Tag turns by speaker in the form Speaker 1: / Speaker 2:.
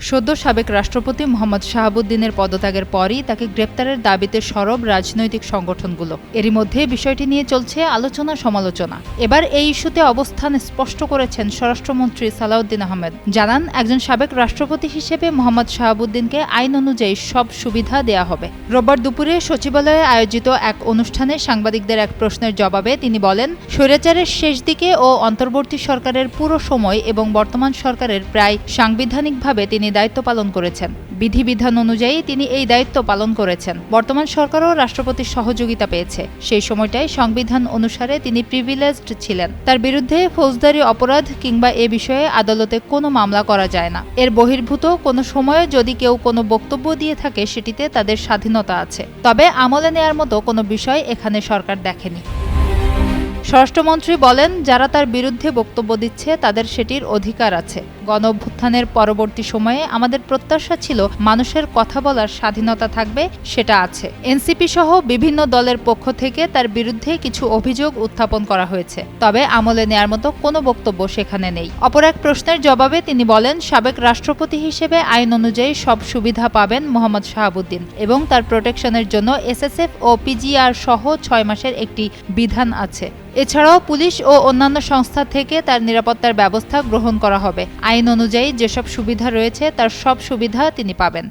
Speaker 1: সদ্য সাবেক রাষ্ট্রপতি মোহাম্মদ শাহাবুদ্দিনের পদত্যাগের পরই তাকে গ্রেপ্তারের দাবিতে সরব রাজনৈতিক সংগঠনগুলো। এরই মধ্যে বিষয়টি নিয়ে চলছে আলোচনা সমালোচনা। এবার এই ইস্যুতে অবস্থান স্পষ্ট করেছেন স্বরাষ্ট্রমন্ত্রী সালাউদ্দিন আহমেদ। জানান, একজন সাবেক রাষ্ট্রপতি হিসেবে মোহাম্মদ শাহাবুদ্দিনকে আইন অনুযায়ী সব সুবিধা দেয়া হবে। রোববার দুপুরে সচিবালয়ে আয়োজিত এক অনুষ্ঠানে সাংবাদিকদের এক প্রশ্নের জবাবে তিনি বলেন, স্বৈরাচারের শেষ দিকে ও অন্তর্বর্তী সরকারের পুরো সময় এবং বর্তমান সরকারের প্রায় সাংবিধানিকভাবে তিনি দায়িত্ব পালন করেছেন। বিধিবিধান অনুযায়ী তিনি এই দায়িত্ব পালন করেছেন। বর্তমান সরকারও রাষ্ট্রপতির সহযোগিতা পেয়েছে। সেই সময়টাই সংবিধান অনুসারে তিনি প্রিভিলেজড ছিলেন। তার বিরুদ্ধে ফৌজদারি অপরাধ কিংবা এ বিষয়ে আদালতে কোনো মামলা করা যায় না। এর বহির্ভূত কোনো সময়ে যদি কেউ কোনো বক্তব্য দিয়ে থাকে, সেটিতে তাদের স্বাধীনতা আছে। তবে আমলে নেয়ার মতো কোনো বিষয় এখানে সরকার দেখেনি। স্বরাষ্ট্রমন্ত্রী বলেন, যারা তার বিরুদ্ধে বক্তব্য দিচ্ছে তাদের সেটির অধিকার আছে। গণঅভ্যুত্থানের পরবর্তী সময়ে আমাদের প্রত্যাশা ছিল মানুষের কথা বলার স্বাধীনতা থাকবে, সেটা আছে। এনসিপি সহ বিভিন্ন দলের পক্ষ থেকে তার বিরুদ্ধে কিছু অভিযোগ উত্থাপন করা হয়েছে, তবে আমলে নেয়ার মতো কোনো বক্তব্য সেখানে নেই। অপর এক প্রশ্নের জবাবে তিনি বলেন, সাবেক রাষ্ট্রপতি হিসেবে আইন অনুযায়ী সব সুবিধা পাবেন মোহাম্মদ শাহাবুদ্দিন এবং তার প্রোটেকশনের জন্য এসএসএফ ও পিজিআর সহ ৬ মাসের একটি বিধান আছে। এছাড়াও পুলিশ ও অন্যান্য সংস্থা থেকে তার নিরাপত্তার ব্যবস্থা গ্রহণ করা হবে। আইন অনুযায়ী যেসব সুবিধা রয়েছে তার সব সুবিধা তিনি পাবেন।